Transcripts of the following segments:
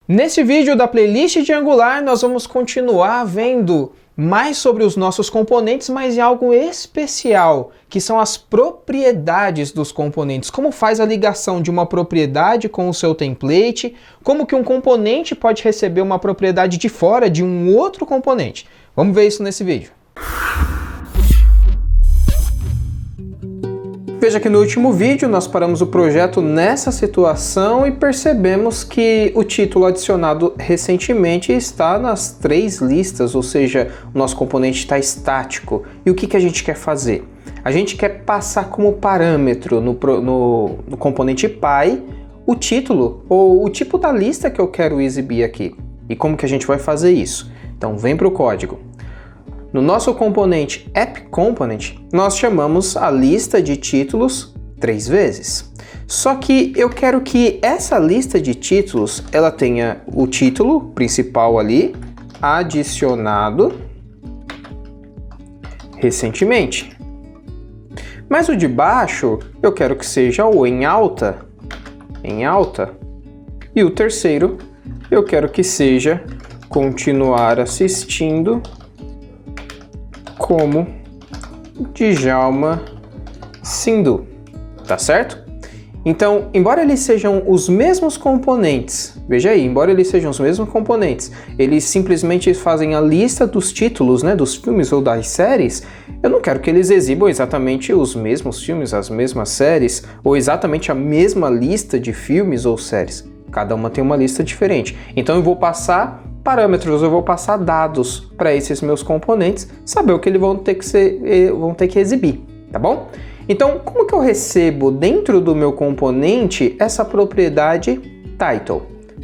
Nesse vídeo da playlist de Angular, nós vamos continuar vendo mais sobre os nossos componentes, mas em algo especial, que são as propriedades dos componentes. Como faz a ligação de uma propriedade com o seu template, como que um componente pode receber uma propriedade de fora de um outro componente. Vamos ver isso nesse vídeo. Veja que no último vídeo nós paramos o projeto nessa situação e percebemos que o título adicionado recentemente está nas 3 listas, ou seja, o nosso componente está estático. E o que a gente quer fazer? A gente quer passar como parâmetro no componente Py o título ou o tipo da lista que eu quero exibir aqui. E como que a gente vai fazer isso? Então vem para o código. No nosso componente AppComponent, nós chamamos a lista de títulos 3 vezes. Só que eu quero que essa lista de títulos ela tenha o título principal ali, adicionado recentemente. Mas o de baixo eu quero que seja o em alta, e o terceiro eu quero que seja continuar assistindo como Djalma Sindhu, tá certo? Então, embora eles sejam os mesmos componentes, veja aí, embora eles sejam os mesmos componentes, eles simplesmente fazem a lista dos títulos, né, dos filmes ou das séries, eu não quero que eles exibam exatamente os mesmos filmes, as mesmas séries, ou exatamente a mesma lista de filmes ou séries. Cada uma tem uma lista diferente. Então eu vou passar parâmetros, eu vou passar dados para esses meus componentes, saber o que eles vão ter que exibir, tá bom? Então, como que eu recebo dentro do meu componente essa propriedade title?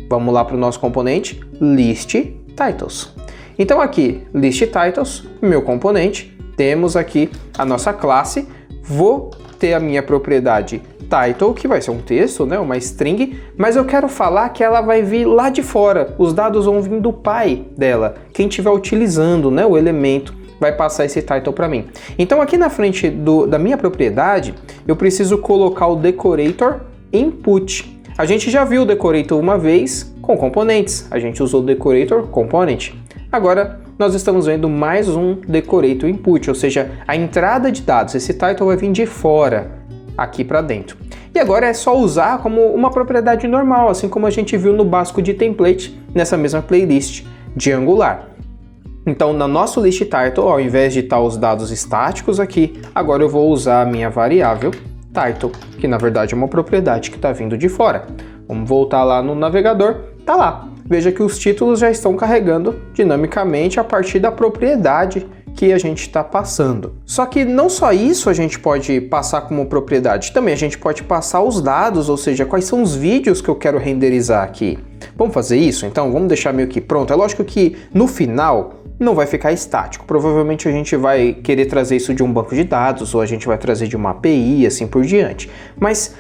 Vamos lá para o nosso componente listTitles. Então aqui, listTitles, meu componente, temos aqui a nossa classe, vou ter a minha propriedade title, que vai ser um texto, né, uma string, mas eu quero falar que ela vai vir lá de fora, os dados vão vir do Py dela, quem estiver utilizando, né, o elemento vai passar esse title para mim. Então aqui na frente da minha propriedade, eu preciso colocar o decorator input. A gente já viu o decorator uma vez com componentes, a gente usou o decorator component. Agora nós estamos vendo mais um decorator input, ou seja, a entrada de dados, esse title vai vir de fora, aqui para dentro. E agora é só usar como uma propriedade normal, assim como a gente viu no básico de template, nessa mesma playlist de Angular. Então, no nosso listTitle, ao invés de estar os dados estáticos aqui, agora eu vou usar a minha variável title, que na verdade é uma propriedade que está vindo de fora. Vamos voltar lá no navegador, tá lá. Veja que os títulos já estão carregando dinamicamente a partir da propriedade que a gente está passando. Só que não só isso a gente pode passar como propriedade, também a gente pode passar os dados, ou seja, quais são os vídeos que eu quero renderizar aqui. Vamos fazer isso? Então vamos deixar meio que pronto. É lógico que no final não vai ficar estático, provavelmente a gente vai querer trazer isso de um banco de dados ou a gente vai trazer de uma API, assim por diante. Mas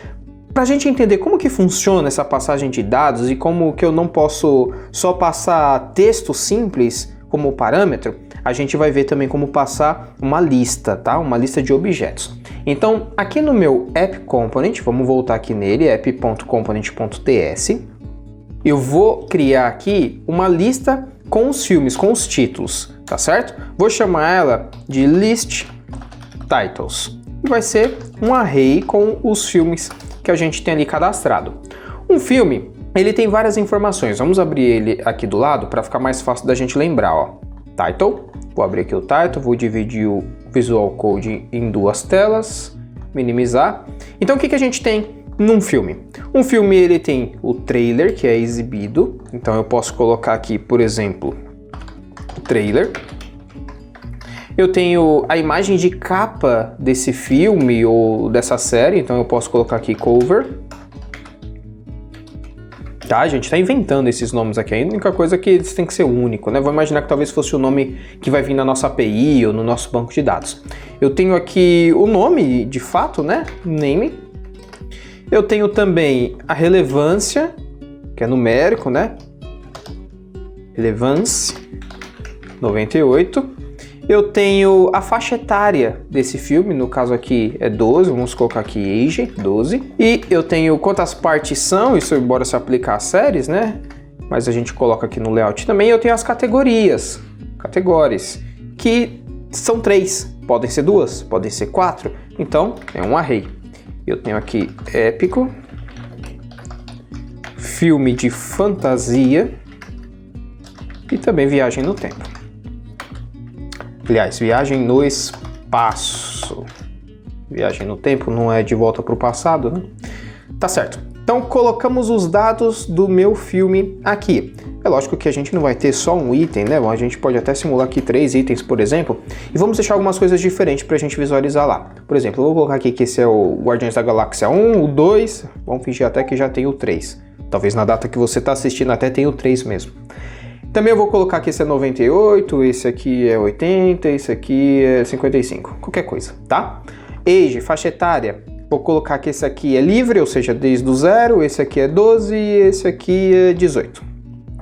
para a gente entender como que funciona essa passagem de dados e como que eu não posso só passar texto simples como parâmetro, a gente vai ver também como passar uma lista, tá? Uma lista de objetos. Então, aqui no meu AppComponent, vamos voltar aqui nele, app.component.ts, eu vou criar aqui uma lista com os filmes, com os títulos, tá certo? Vou chamar ela de listTitles. E vai ser um array com os filmes que a gente tem ali cadastrado. Um filme, ele tem várias informações. Vamos abrir ele aqui do lado para ficar mais fácil da gente lembrar, ó. Title, vou abrir aqui o title, vou dividir o Visual Code em 2 telas, minimizar. Então o que a gente tem num filme? Um filme ele tem o trailer que é exibido, então eu posso colocar aqui, por exemplo, o trailer. Eu tenho a imagem de capa desse filme ou dessa série, então eu posso colocar aqui cover. Tá, a gente está inventando esses nomes aqui, a única coisa é que eles têm que ser único, né? Vou imaginar que talvez fosse o nome que vai vir na nossa API ou no nosso banco de dados. Eu tenho aqui o nome, de fato, né? Name. Eu tenho também a relevância, que é numérico, né? Relevance 98. Eu tenho a faixa etária desse filme, no caso aqui é 12, vamos colocar aqui Age, 12. E eu tenho quantas partes são, isso embora se aplicar a séries, né? mas a gente coloca aqui no layout também. Eu tenho as categorias, que são 3, podem ser 2, podem ser 4, então é um array. Eu tenho aqui épico, filme de fantasia e também viagem no tempo. Aliás, viagem no espaço. Viagem no tempo não é de volta para o passado, né? Tá certo. Então colocamos os dados do meu filme aqui. É lógico que a gente não vai ter só um item, né? A gente pode até simular aqui 3 itens, por exemplo, e vamos deixar algumas coisas diferentes para a gente visualizar lá. Por exemplo, eu vou colocar aqui que esse é o Guardiões da Galáxia 1, o 2, vamos fingir até que já tem o 3. Talvez na data que você está assistindo até tenha o 3 mesmo. Também eu vou colocar que esse é 98, esse aqui é 80, esse aqui é 55, qualquer coisa, tá? Age, faixa etária, vou colocar que esse aqui é livre, ou seja, desde o 0, esse aqui é 12 e esse aqui é 18,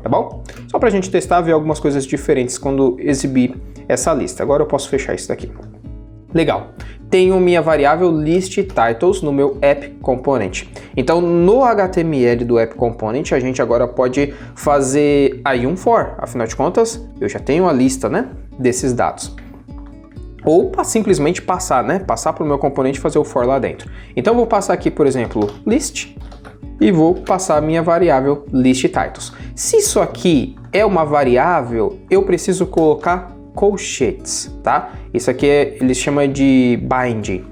tá bom? Só pra gente testar, ver algumas coisas diferentes quando exibir essa lista. Agora eu posso fechar isso daqui. Legal. Tenho minha variável listTitles no meu app component. Então, no HTML do app component, a gente agora pode fazer aí um for. Afinal de contas, eu já tenho a lista, né, desses dados. Ou simplesmente passar, né, passar para o meu componente e fazer o for lá dentro. Então, eu vou passar aqui, por exemplo, list e vou passar a minha variável listTitles. Se isso aqui é uma variável, eu preciso colocar colchetes, tá? Isso aqui eles chamam de binding.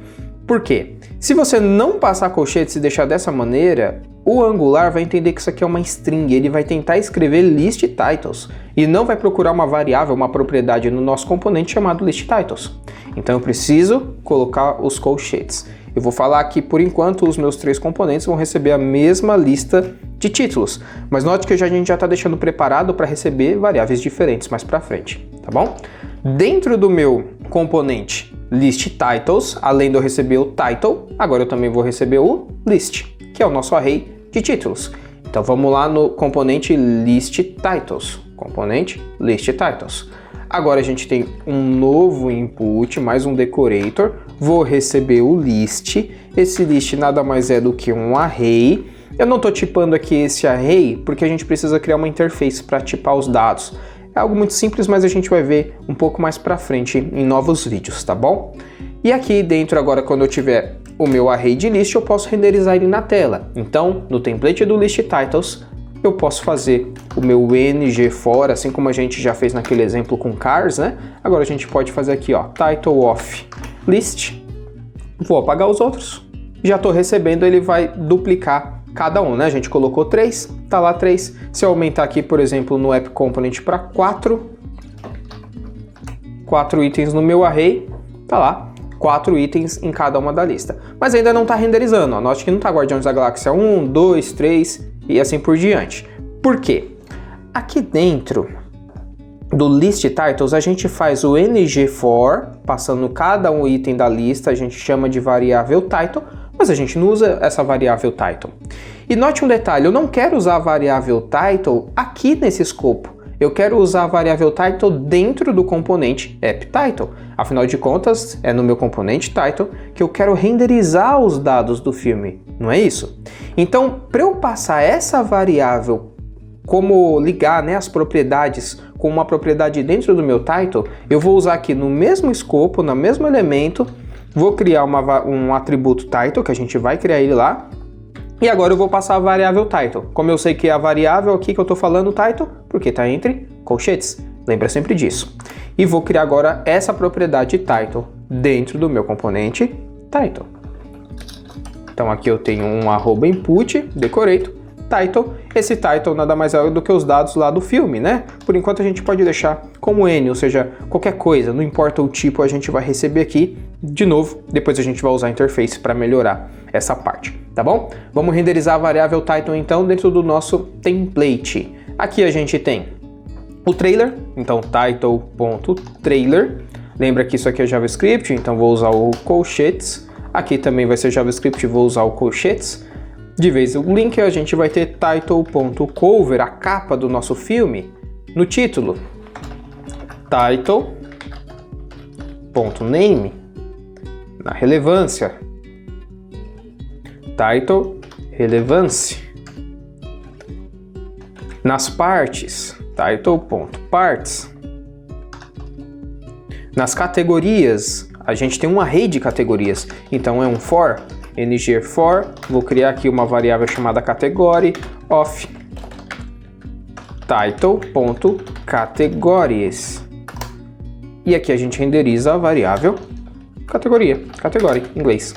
Por quê? Se você não passar colchetes e deixar dessa maneira, o Angular vai entender que isso aqui é uma string, ele vai tentar escrever listTitles e não vai procurar uma variável, uma propriedade no nosso componente chamado listTitles. Então eu preciso colocar os colchetes. Eu vou falar que por enquanto os meus 3 componentes vão receber a mesma lista de títulos, mas note que a gente já está deixando preparado para receber variáveis diferentes mais para frente, tá bom? Dentro do meu componente listTitles, além de eu receber o title, agora eu também vou receber o list, que é o nosso array de títulos. Então vamos lá no componente listTitles, Agora a gente tem um novo input, mais um decorator, vou receber o list, esse list nada mais é do que um array. Eu não estou tipando aqui esse array porque a gente precisa criar uma interface para tipar os dados. É algo muito simples, mas a gente vai ver um pouco mais para frente em novos vídeos, tá bom? E aqui dentro agora, quando eu tiver o meu array de list, eu posso renderizar ele na tela. Então, no template do listTitles, eu posso fazer o meu ngFor, assim como a gente já fez naquele exemplo com cars, né? Agora a gente pode fazer aqui, ó, title of list. Vou apagar os outros. Já estou recebendo, ele vai duplicar cada um, né? A gente colocou 3, tá lá 3. Se eu aumentar aqui, por exemplo, no app component para 4 itens no meu array, tá lá 4 itens em cada uma da lista. Mas ainda não está renderizando, ó. Note que não está Guardiões da Galáxia 1, 2, 3 e assim por diante. Por quê? Aqui dentro do listTitles a gente faz o ngFor, passando cada um item da lista, a gente chama de variável title, mas a gente não usa essa variável title. E note um detalhe, eu não quero usar a variável title aqui nesse escopo. Eu quero usar a variável title dentro do componente appTitle. Afinal de contas, é no meu componente title que eu quero renderizar os dados do filme, não é isso? Então, para eu passar essa variável, como ligar, né, as propriedades com uma propriedade dentro do meu title, eu vou usar aqui no mesmo escopo, no mesmo elemento, vou criar um atributo title, que a gente vai criar ele lá, e agora eu vou passar a variável title. Como eu sei que é a variável aqui que eu estou falando title, porque está entre colchetes, lembra sempre disso. E vou criar agora essa propriedade title dentro do meu componente title. Então aqui eu tenho um @input, decorator, title. Esse title nada mais é do que os dados lá do filme, né? Por enquanto a gente pode deixar como N, ou seja, qualquer coisa, não importa o tipo, a gente vai receber aqui. De novo, depois a gente vai usar a interface para melhorar essa parte, tá bom? Vamos renderizar a variável title então dentro do nosso template. Aqui a gente tem o trailer, então title.trailer. Lembra que isso aqui é JavaScript, então vou usar o colchetes. Aqui também vai ser JavaScript, vou usar o colchetes. De vez o link a gente vai ter title.cover, a capa do nosso filme. No título, title.name. Na relevância, title relevance. Nas partes, title.parts. Nas categorias, a gente tem um array de categorias, então é um for, ng for, vou criar aqui uma variável chamada category of title.categories. E aqui a gente renderiza a variável categoria, category em inglês.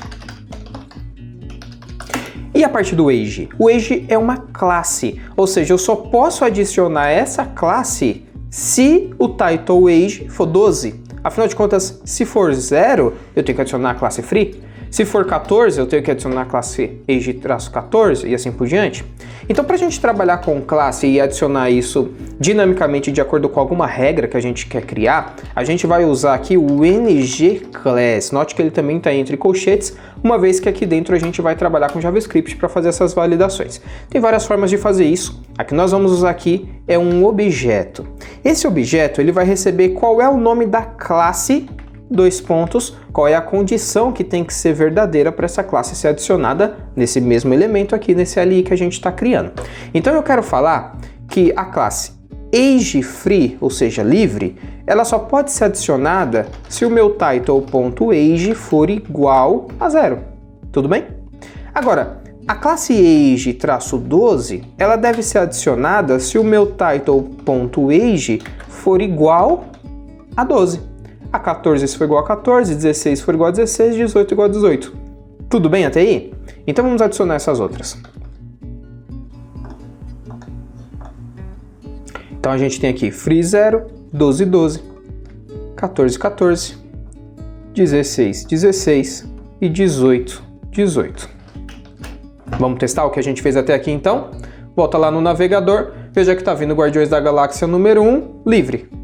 E a parte do age? O age é uma classe, ou seja, eu só posso adicionar essa classe se o title age for 12. Afinal de contas, se for 0, eu tenho que adicionar a classe free. Se for 14, eu tenho que adicionar a classe age-14 e assim por diante. Então, para a gente trabalhar com classe e adicionar isso dinamicamente de acordo com alguma regra que a gente quer criar, a gente vai usar aqui o ngClass. Note que ele também está entre colchetes, uma vez que aqui dentro a gente vai trabalhar com JavaScript para fazer essas validações. Tem várias formas de fazer isso. A que nós vamos usar aqui é um objeto. Esse objeto ele vai receber qual é o nome da classe, qual é a condição que tem que ser verdadeira para essa classe ser adicionada nesse mesmo elemento aqui, nesse ali que a gente está criando. Então eu quero falar que a classe ageFree, ou seja, livre, ela só pode ser adicionada se o meu title.age for igual a 0. Tudo bem? Agora, a classe age-12, ela deve ser adicionada se o meu title.age for igual a 12. A 14 se for igual a 14, 16 se for igual a 16, 18 igual a 18. Tudo bem até aí? Então vamos adicionar essas outras. Então a gente tem aqui free 0, 12, 12, 14, 14, 16, 16 e 18, 18. Vamos testar o que a gente fez até aqui então? Volta lá no navegador, veja que está vindo Guardiões da Galáxia número 1, livre.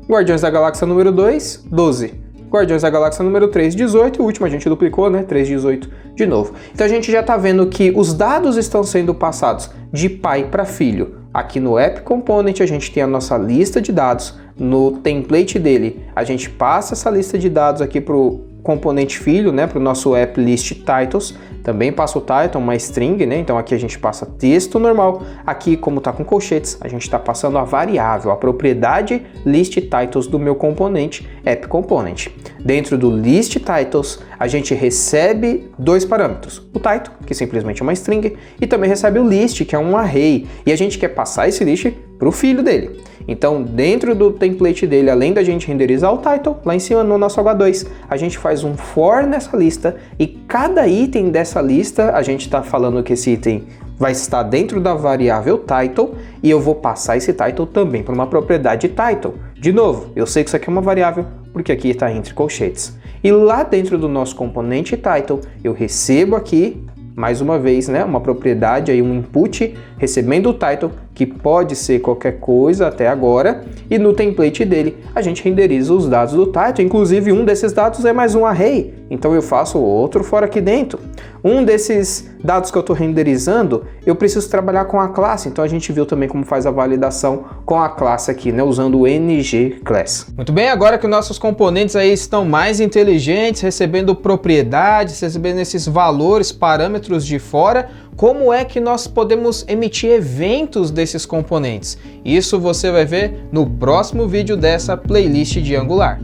Guardiões da Galáxia número 2, 12. Guardiões da Galáxia número 3, 18. O último a gente duplicou, né? 3, 18 de novo. Então a gente já está vendo que os dados estão sendo passados de pai para filho. Aqui no App Component a gente tem a nossa lista de dados. No template dele, a gente passa essa lista de dados aqui para o componente filho, né? Para o nosso App List Titles. Também passa o title, uma string, né? Então aqui a gente passa texto normal. Aqui, como está com colchetes, a gente está passando a variável, a propriedade list titles do meu componente app component. Dentro do list titles, a gente recebe dois parâmetros. O title, que simplesmente é uma string, e também recebe o list, que é um array. E a gente quer passar esse list para o filho dele. Então, dentro do template dele, além da gente renderizar o title, lá em cima no nosso H2, a gente faz um for nessa lista e cada item dessa lista, a gente está falando que esse item vai estar dentro da variável title e eu vou passar esse title também para uma propriedade title. De novo, eu sei que isso aqui é uma variável porque aqui está entre colchetes. E lá dentro do nosso componente title, eu recebo aqui, mais uma vez, né, uma propriedade, aí um input, recebendo o title, que pode ser qualquer coisa até agora, e no template dele a gente renderiza os dados do title, inclusive um desses dados é mais um array, então eu faço outro for aqui dentro. Um desses dados que eu estou renderizando, eu preciso trabalhar com a classe, então a gente viu também como faz a validação com a classe aqui, né, usando o ngClass. Muito bem, agora que nossos componentes aí estão mais inteligentes, recebendo propriedades, recebendo esses valores, parâmetros de fora, como é que nós podemos emitir eventos desses componentes? Isso você vai ver no próximo vídeo dessa playlist de Angular.